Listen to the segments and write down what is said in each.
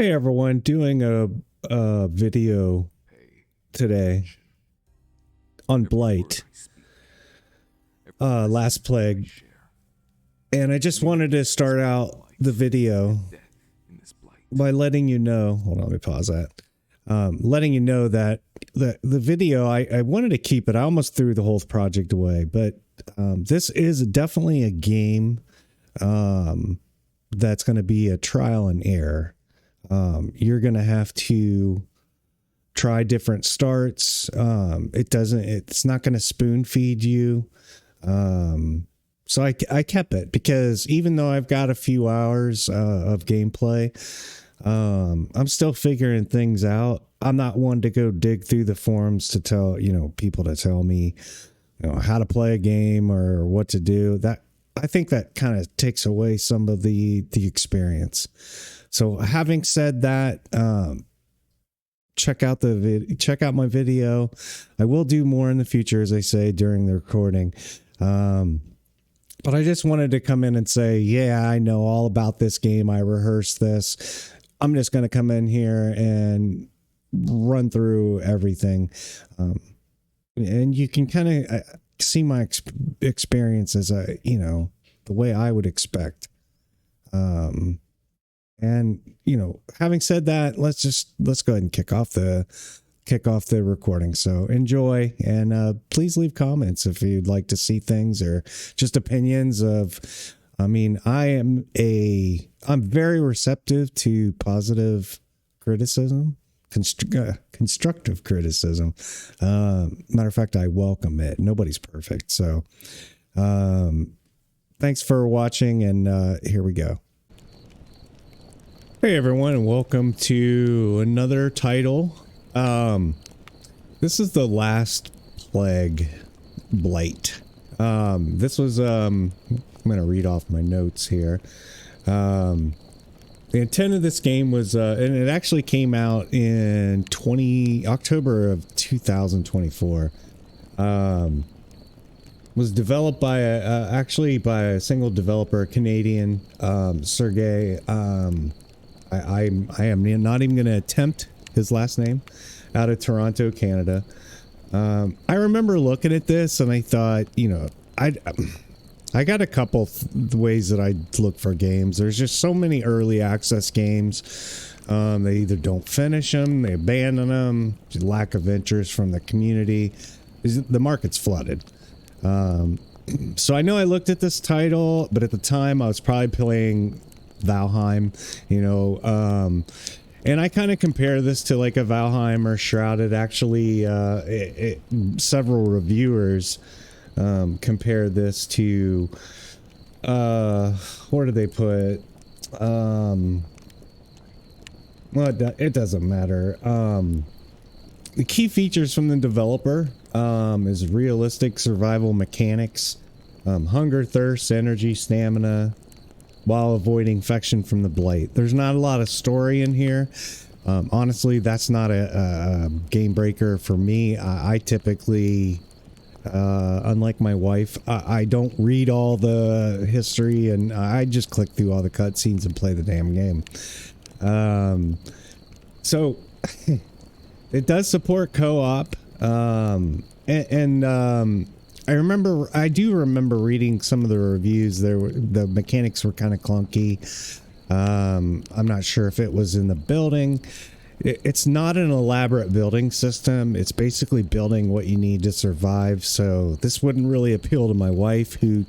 Hey everyone, doing a video today on Blight, Last Plague, and I just wanted to start out the video by letting you know, hold on, let me pause that, letting you know that the video, I wanted to keep it, I almost threw the whole project away, but this is definitely a game that's going to be a trial and error. You're going to have to try different starts. It's not going to spoon feed you. So I kept it because even though I've got a few hours of gameplay, I'm still figuring things out. I'm not one to go dig through the forums to tell, people to tell me, how to play a game or what to do. That I think that kind of takes away some of the experience. So having said that, check out my video. I will do more in the future, as I say, during the recording. But I just wanted to come in and say, yeah, I know all about this game. I rehearsed this. I'm just going to come in here and run through everything. And you can kind of see my experience as the way I would expect. And, having said that, let's go ahead and kick off the recording. So enjoy, and please leave comments if you'd like to see things or just opinions of, I'm very receptive to positive criticism, constructive criticism. Matter of fact, I welcome it. Nobody's perfect. So, thanks for watching, and here we go. Hey everyone, and welcome to another title. This is the Last Plague Blight. This was I'm gonna read off my notes here. The intent of this game was and it actually came out in October of 2024. Was developed by a single developer, Canadian, Sergey. I am not even going to attempt his last name, out of Toronto, Canada. I remember looking at this and I thought, I got a couple ways that I look for games. There's just so many early access games. They either don't finish them, they abandon them, lack of interest from the community. The market's flooded. So I know I looked at this title, but at the time I was probably playing Valheim, and I kind of compare this to like a Valheim or Shrouded. Actually, several reviewers compare this to where did they put well, it doesn't matter. The key features from the developer is realistic survival mechanics, hunger, thirst, energy, stamina, while avoiding infection from the blight. There's not a lot of story in here. Honestly, that's not a game breaker for me. I typically, unlike my wife, I don't read all the history, and I just click through all the cutscenes and play the damn game. So it does support co-op, I do remember reading some of the reviews. The mechanics were kind of clunky. I'm not sure if it was in the building. It's not an elaborate building system. It's basically building what you need to survive. So this wouldn't really appeal to my wife, who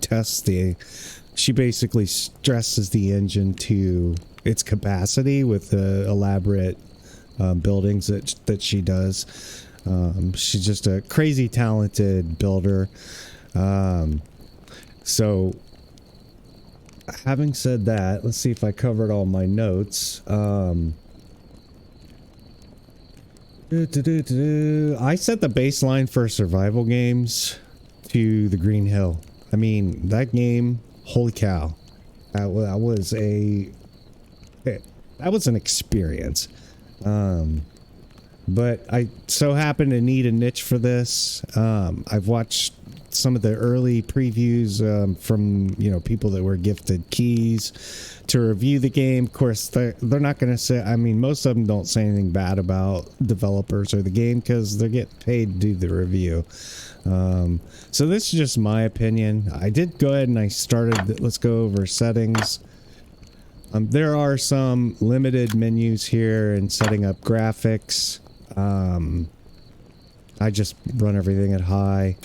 she basically stresses the engine to its capacity with the elaborate buildings that she does. She's just a crazy talented builder. So having said that, let's see if I covered all my notes. I set the baseline for survival games to the Green Hill. I mean, that game, holy cow, that was an experience. But I so happen to need a niche for this. I've watched some of the early previews from, you know, people that were gifted keys to review the game. Of course, they're not going to say, I mean, most of them don't say anything bad about developers or the game because they're getting paid to do the review. So this is just my opinion. I did go ahead and I started, let's go over settings. There are some limited menus here and setting up graphics. I just run everything at high.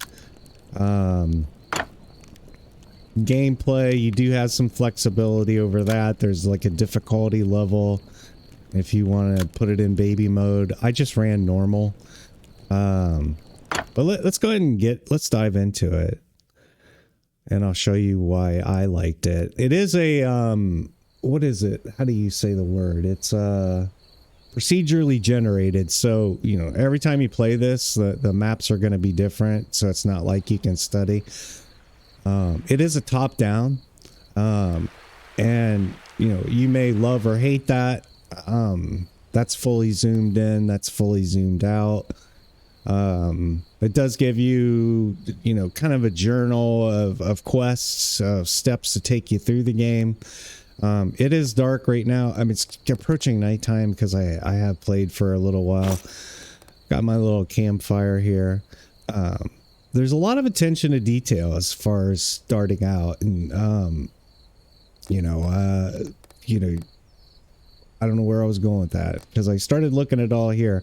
Gameplay, you do have some flexibility over that. There's like a difficulty level if you want to put it in baby mode. I just ran normal. But let's go ahead and let's dive into it. And I'll show you why I liked it. It is a, what is it? How do you say the word? It's procedurally generated. So, you know, every time you play this, the maps are going to be different. So it's not like you can study. It is a top down. And, you know, you may love or hate that. That's fully zoomed in. That's fully zoomed out. It does give you, you know, kind of a journal of quests, steps to take you through the game. It is dark right now. I mean, it's approaching nighttime because I have played for a little while. Got my little campfire here. There's a lot of attention to detail as far as starting out, and you know, I don't know where I was going with that because I started looking at all here.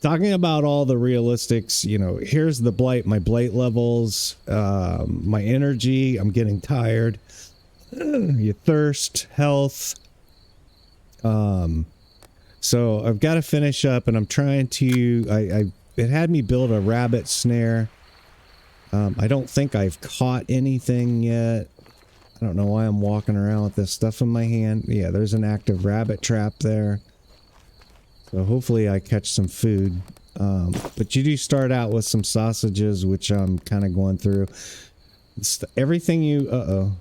Talking about all the realistics, you know, here's the blight, my blight levels, my energy, I'm getting tired, your thirst, health. So I've got to finish up and I'm trying to, it had me build a rabbit snare. I don't think I've caught anything yet. I don't know why I'm walking around with this stuff in my hand. Yeah, there's an active rabbit trap there. So hopefully I catch some food. But you do start out with some sausages, which I'm kind of going through. Everything you... Uh-oh.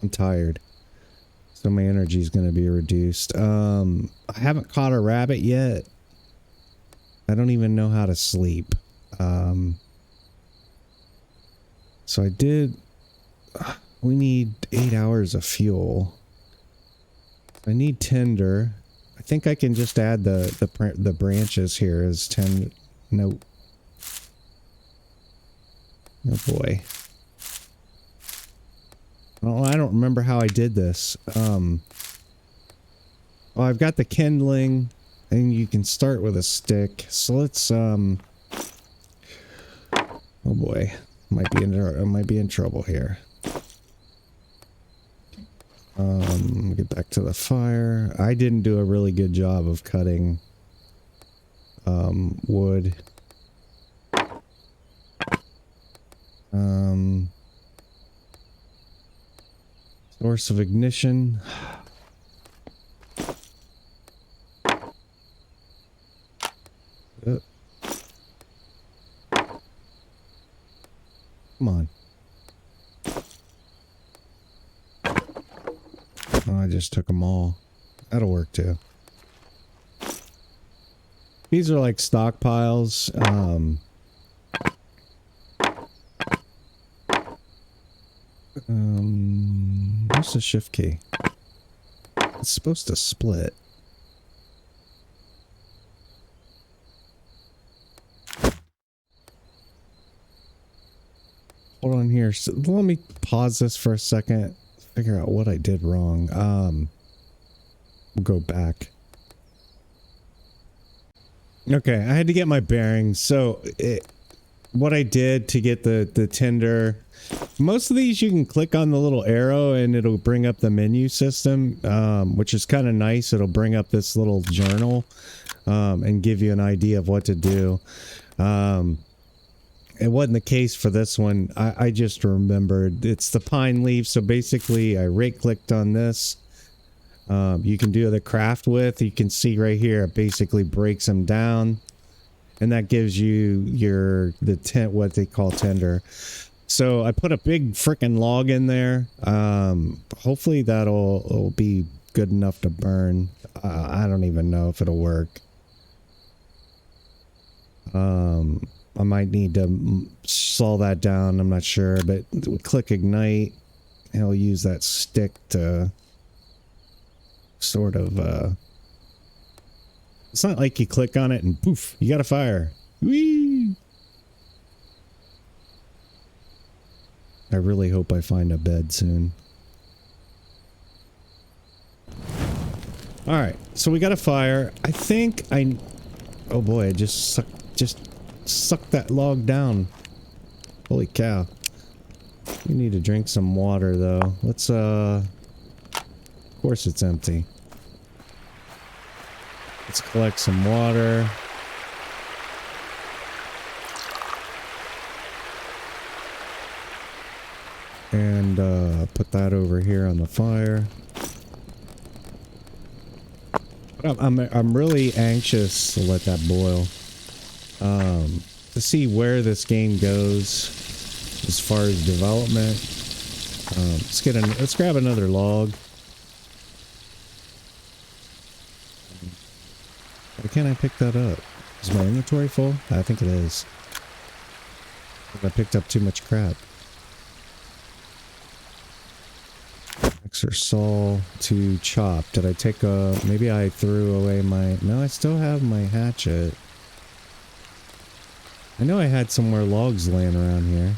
I'm tired. So my energy is going to be reduced. I haven't caught a rabbit yet. I don't even know how to sleep. So I did... We need 8 hours of fuel. I need tinder. I think I can just add the branches here as 10. Nope. Oh boy. Oh, I don't remember how I did this. Oh, I've got the kindling, and you can start with a stick. So let's oh boy, I might be in trouble here. Get back to the fire. I didn't do a really good job of cutting wood. Source of ignition. Come on. Oh, I just took them all. That'll work too. These are like stockpiles. Where's the shift key? It's supposed to split. Hold on here. So let me pause this for a second. Figure out what I did wrong. We'll go back. Okay, I had to get my bearings. So what I did to get the tinder, most of these you can click on the little arrow and it'll bring up the menu system, which is kind of nice. It'll bring up this little journal and give you an idea of what to do. It wasn't the case for this one. I just remembered it's the pine leaf. So basically I right clicked on this. You can do the craft with, you can see right here, it basically breaks them down and that gives you what they call tinder. So I put a big freaking log in there. Hopefully it'll be good enough to burn. I don't even know if it'll work. I might need to saw that down, I'm not sure, but click ignite. He'll use that stick to sort of, it's not like you click on it and poof, you got a fire. Whee! I really hope I find a bed soon. Alright, so we got a fire. I think I... Oh boy, I just sucked that log down. Holy cow. We need to drink some water though. Let's, of course it's empty. Let's collect some water. And, put that over here on the fire. I'm really anxious to let that boil. To see where this game goes as far as development. Let's grab another log. Why can't I pick that up? Is my inventory full? I think it is. I picked up too much crap. Extra saw to chop. Did I take a... Maybe I threw away my... No, I still have my hatchet. I know I had somewhere logs laying around here.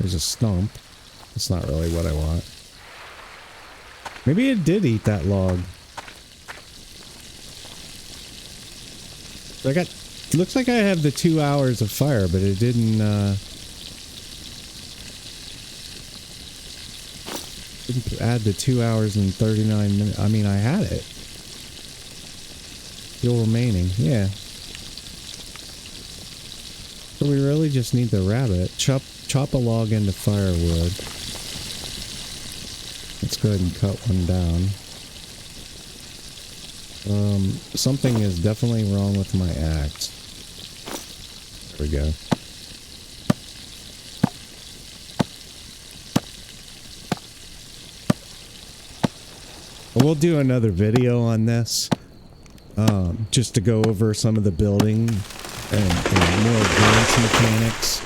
There's a stump. That's not really what I want. Maybe it did eat that log. I got... Looks like I have the 2 hours of fire, but it didn't, didn't add the 2 hours and 39 minutes. I mean, I had it. Still remaining. Yeah. So we really just need the rabbit. Chop a log into firewood. Let's go ahead and cut one down. Something is definitely wrong with my axe. There we go. We'll do another video on this. Just to go over some of the building and more advanced mechanics.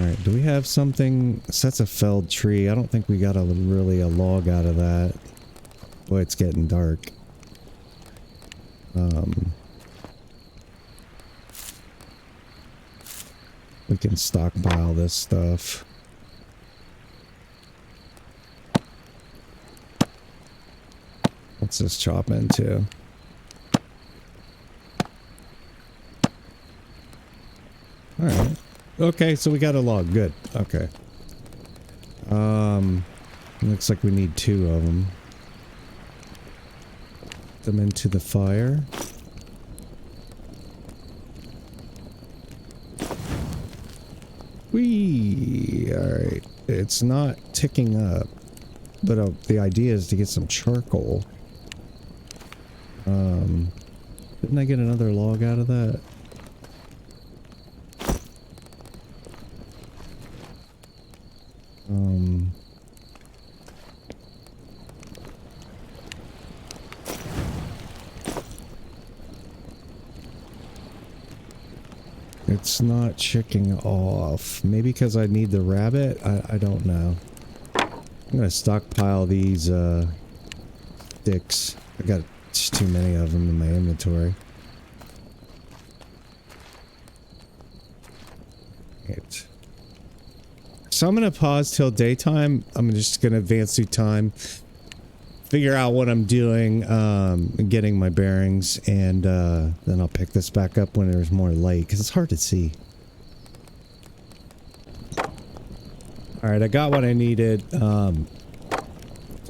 Alright, do we have something? That's a felled tree. I don't think we got really a log out of that. Boy, it's getting dark. We can stockpile this stuff. What's this chop into? Alright. Okay, so we got a log. Good. Okay. Looks like we need 2 of them. Put them into the fire. Whee! Alright. It's not ticking up. But the idea is to get some charcoal. Didn't I get another log out of that? It's not checking off. Maybe because I need the rabbit? I don't know. I'm gonna stockpile these, sticks. I got just too many of them in my inventory. Right. So I'm gonna pause till daytime. I'm just gonna advance through time. Figure out what I'm doing, getting my bearings, and then I'll pick this back up when there's more light, because it's hard to see. Alright, I got what I needed to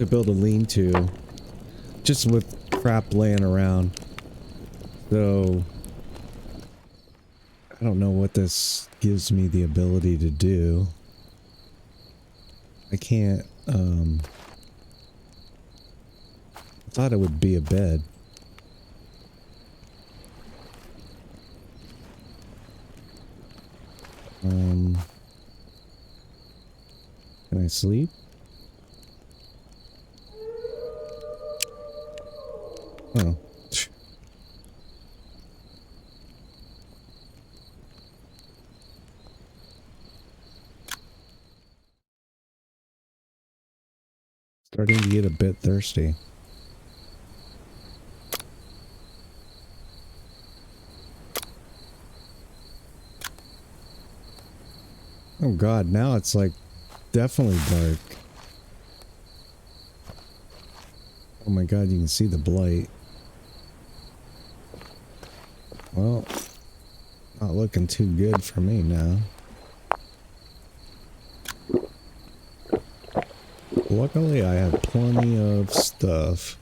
build a lean-to, just with crap laying around. So, I don't know what this gives me the ability to do. I can't, I thought it would be a bed. Can I sleep? Oh. Starting to get a bit thirsty. Oh god, now it's like definitely dark. Oh my god, you can see the blight. Well, not looking too good for me now. Luckily, I have plenty of stuff.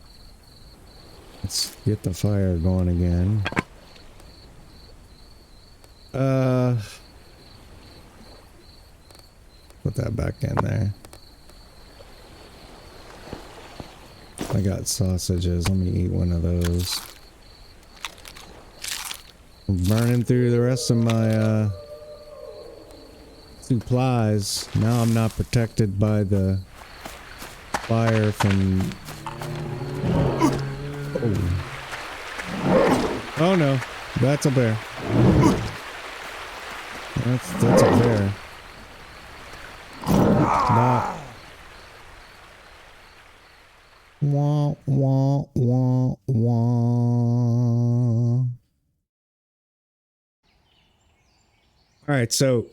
Let's get the fire going again. Put that back in there. I got sausages. Let me eat one of those. I'm burning through the rest of my supplies. Now I'm not protected by the fire from... Oh no, that's a bear. That's a bear. Not. Wah, wah, wah, wah. Alright, so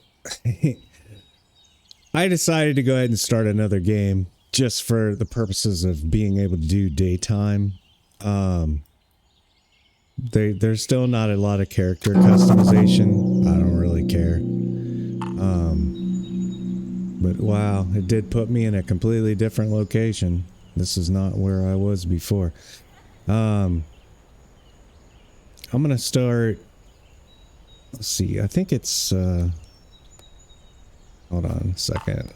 I decided to go ahead and start another game just for the purposes of being able to do daytime. There's still not a lot of character customization. I don't really care. But wow, it did put me in a completely different location. This is not where I was before. I'm gonna start. Let's see. I think it's. Hold on a second.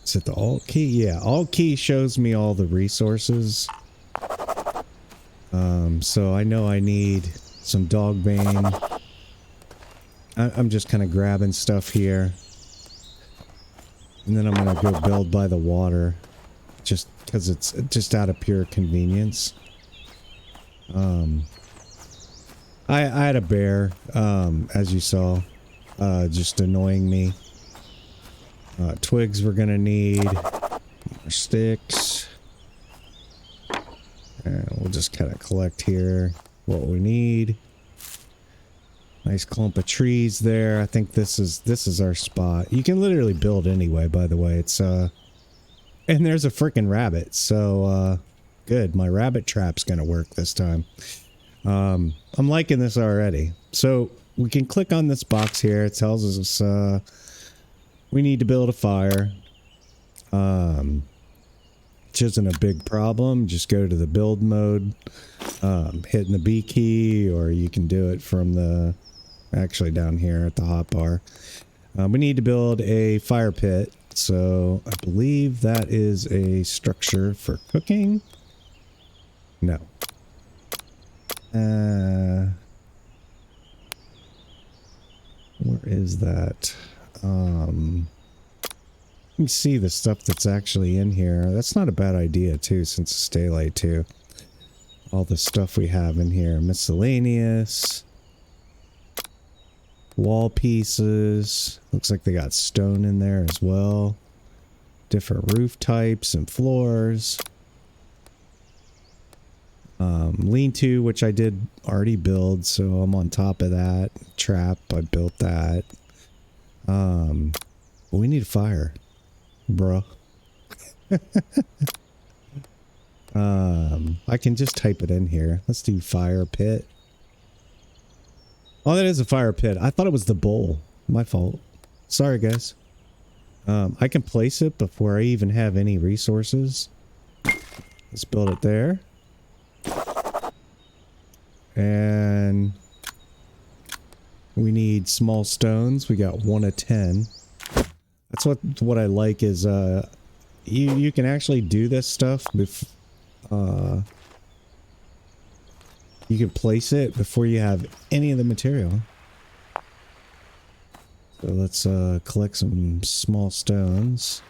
Is it the Alt key? Yeah, Alt key shows me all the resources. So I know I need some dog bane. I'm just kind of grabbing stuff here. And then I'm gonna go build by the water. Just because it's just out of pure convenience. I had a bear, as you saw, just annoying me. Twigs we're gonna need. More sticks. And we'll just kind of collect here what we need. Nice clump of trees there. I think this is our spot. You can literally build anyway, by the way. It's and there's a freaking rabbit. So good. My rabbit trap's gonna work this time. I'm liking this already. So we can click on this box here. It tells us we need to build a fire. Which isn't a big problem. Just go to the build mode, hitting the B key, or you can do it from the actually down here at the hotbar. We need to build a fire pit. So I believe that is a structure for cooking. No. Where is that? Let me see the stuff that's actually in here. That's not a bad idea too, since it's daylight too. All the stuff we have in here. Miscellaneous. Wall pieces. Looks like they got stone in there as well. Different roof types and floors. Lean-to, which I did already build, so I'm on top of that. Trap, I built that. But we need a fire, bruh. I can just type it in here. Let's do fire pit. Oh, that is a fire pit. I thought it was the bowl. My fault. Sorry, guys. I can place it before I even have any resources. Let's build it there. And we need small stones. We got 1 of 10. That's what I like is you can actually do this stuff you can place it before you have any of the material. So let's collect some small stones.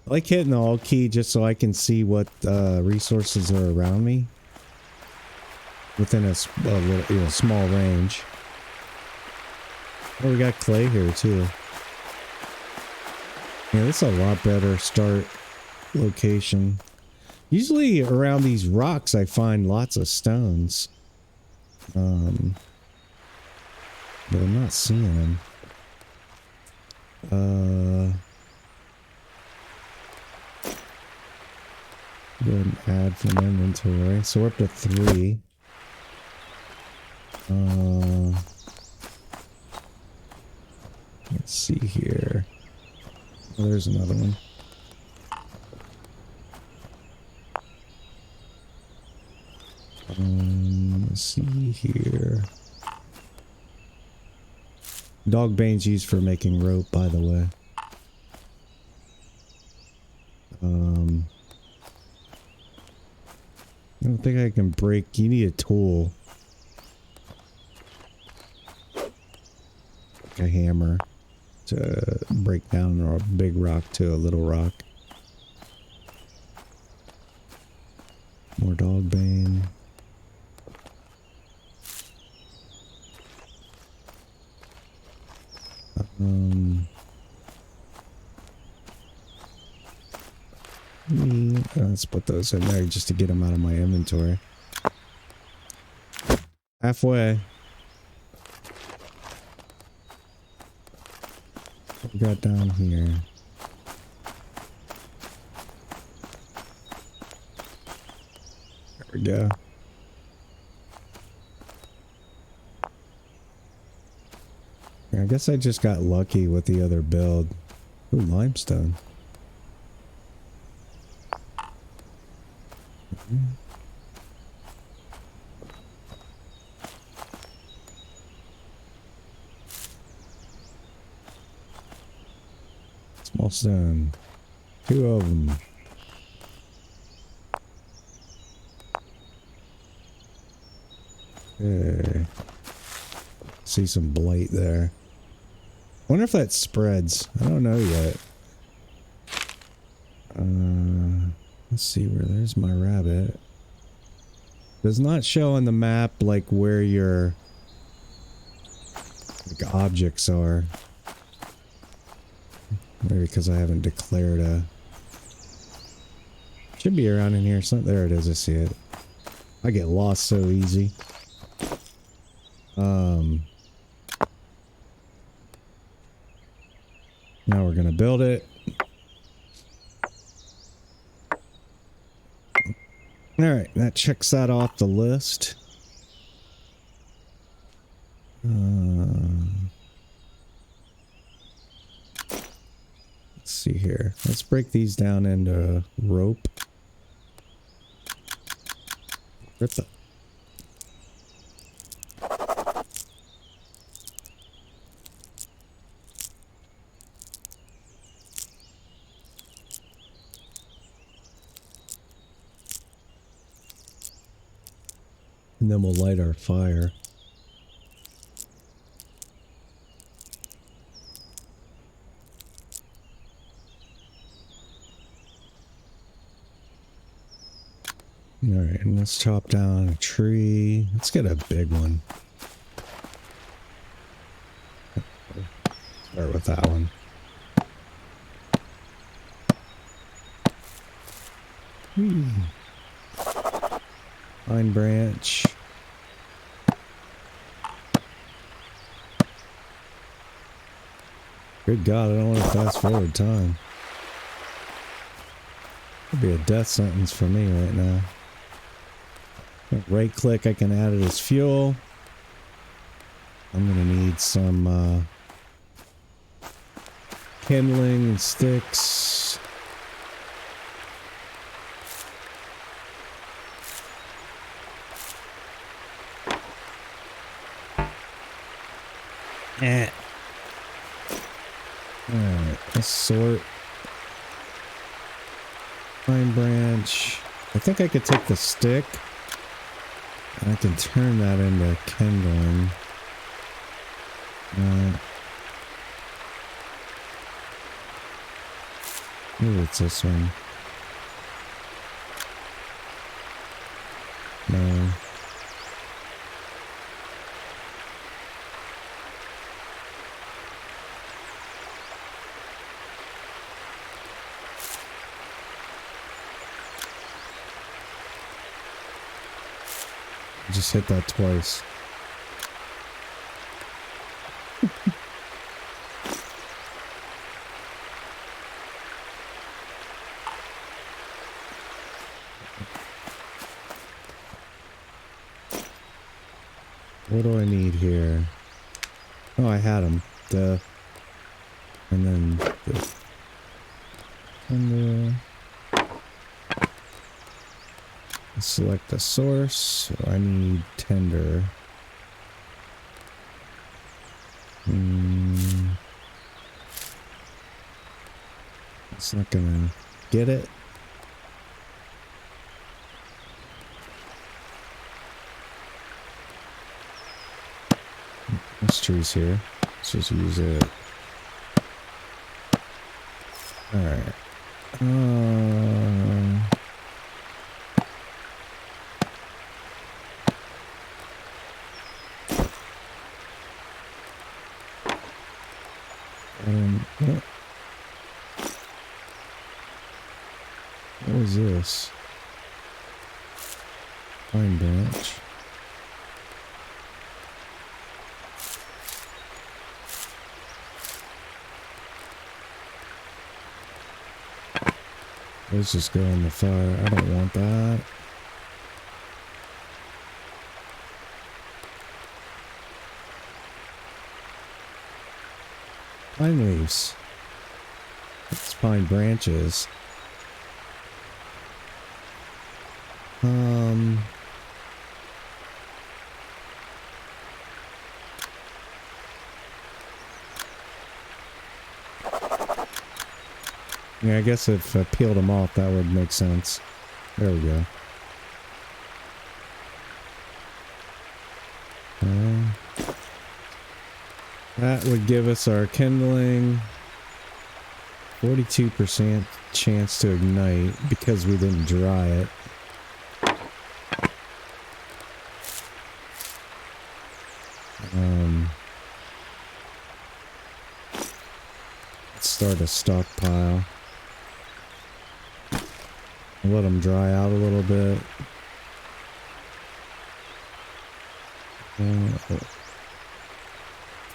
I like hitting the Alt key just so I can see what resources are around me within a little, small range. Oh, we got clay here too. Yeah, this is a lot better start location. Usually around these rocks I find lots of stones. But I'm not seeing them. Go ahead and add from inventory. So we're up to 3. Let's see here. Oh, there's another one. Let's see here. Dog bane's used for making rope, by the way. I don't think I can break. You need a tool. Like a hammer to break down a big rock to a little rock. More dog bane. Let's put those in there just to get them out of my inventory. Halfway. What we got down here? There we go. I guess I just got lucky with the other build. Ooh, limestone. Small stone. 2 of them. Okay. See some blight there. Wonder if that spreads. I don't know yet. Let's see where there's my rabbit. Does not show on the map like where your like objects are. Maybe because I haven't declared a. Should be around in here. So there it is. I see it. I get lost so easy. Now we're gonna build it. Alright, that checks that off the list. Let's see here. Let's break these down into rope. Rip the... And then we'll light our fire. Alright, and let's chop down a tree. Let's get a big one. Start with that one. Pine branch. Good God, I don't want to fast forward time. It'd be a death sentence for me right now. Right click, I can add it as fuel. I'm gonna need some kindling and sticks. Alright, let's sort. Pine branch. I think I could take the stick and I can turn that into kindling. Maybe it's this one. No. Just hit that twice. What do I need here? Oh, I had them. Duh. And then this. And select the source. So I need tender. It's not gonna get it. This tree's here. Let's just use it. Alright. What was this? Pine branch. Let's just go in the fire. I don't want that. Pine leaves. It's pine branches. Yeah, I guess if I peeled them off, that would make sense. There we go. That would give us our kindling. 42% chance to ignite because we didn't dry it. Let's start a stockpile. Let them dry out a little bit.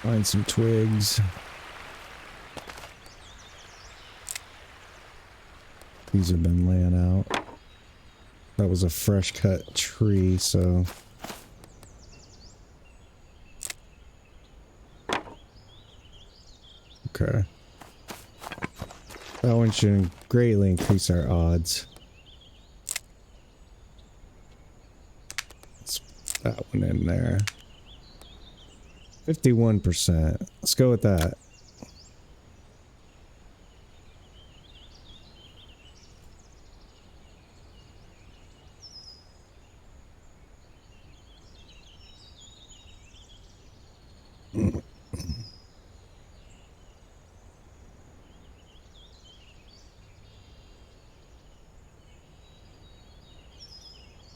Find some twigs. These have been laying out. That was a fresh cut tree, so. Okay. That one should greatly increase our odds. Let's put that one in there. 51%. Let's go with that.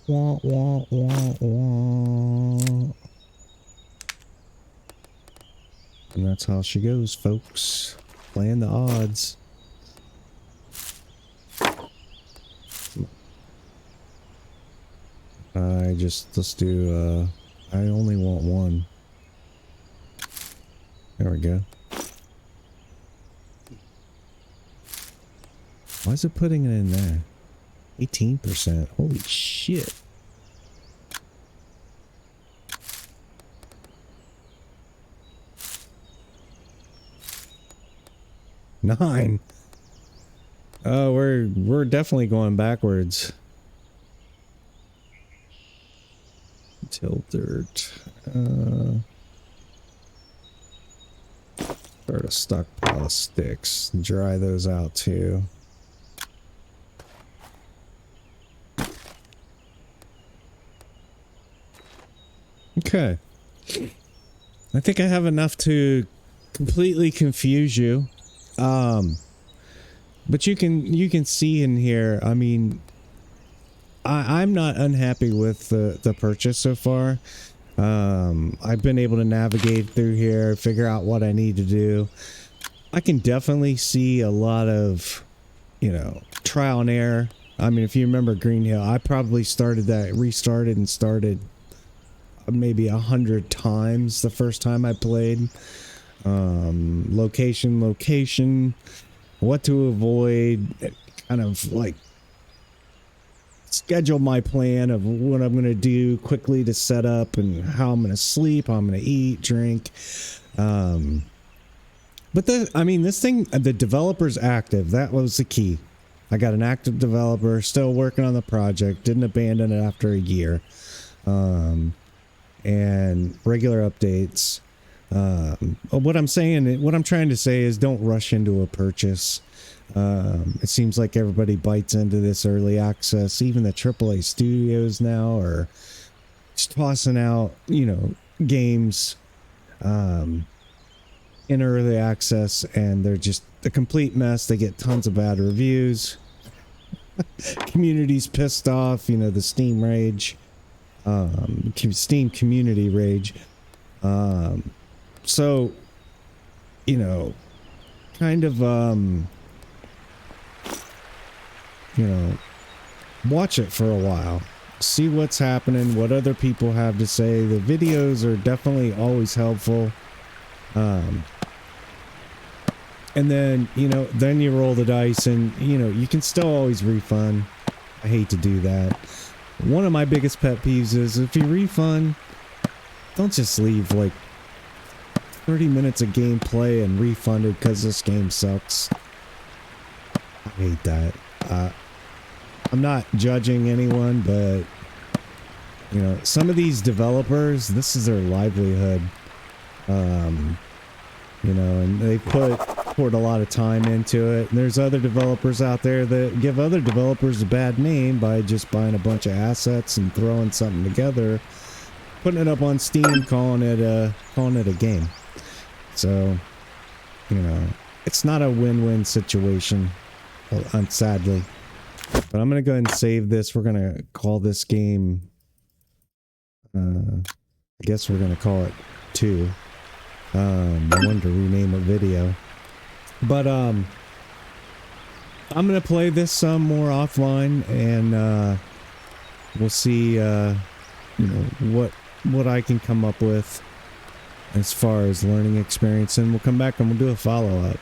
Wah, wah, wah, wah. And that's how she goes, folks. Playing the odds. Let's do, I only want one. There we go. Why is it putting it in there? 18%. Holy shit. Nine. Oh, we're definitely going backwards. Till dirt. Start a stockpile of sticks. Dry those out too. Okay. I think I have enough to completely confuse you. But you can see in here, I mean, I'm not unhappy with the purchase so far. I've been able to navigate through here, figure out what I need to do. I can definitely see a lot of, you know, trial and error. I mean, if you remember Green Hill, I probably restarted and started maybe 100 times the first time I played. Location, what to avoid, kind of like schedule my plan of what I'm going to do quickly to set up and how I'm going to sleep, how I'm going to eat, drink. But this thing, the developer's active. That was the key. I got an active developer still working on the project, didn't abandon it after a year. And regular updates. What I'm trying to say is don't rush into a purchase. It seems like everybody bites into this early access. Even the AAA studios now are just tossing out, games in early access, and they're just a complete mess. They get tons of bad reviews. Community's pissed off, the Steam rage. Steam community rage. So, kind of, watch it for a while. See what's happening, what other people have to say. The videos are definitely always helpful. And then, then you roll the dice and, you can still always refund. I hate to do that. One of my biggest pet peeves is if you refund, don't just leave like 30 minutes of gameplay and refund it because this game sucks. I hate that. I'm not judging anyone, but some of these developers, this is their livelihood. And they poured a lot of time into it. And there's other developers out there that give other developers a bad name by just buying a bunch of assets and throwing something together, putting it up on Steam, calling it a game. So, it's not a win-win situation, sadly. But I'm gonna go ahead and save this. We're gonna call this game. I guess we're gonna call it 2. I wanted to rename a video, but I'm gonna play this some more offline, and we'll see what I can come up with as far as learning experience, and we'll come back and we'll do a follow-up.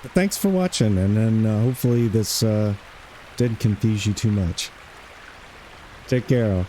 But thanks for watching, and then hopefully this didn't confuse you too much. Take care, all.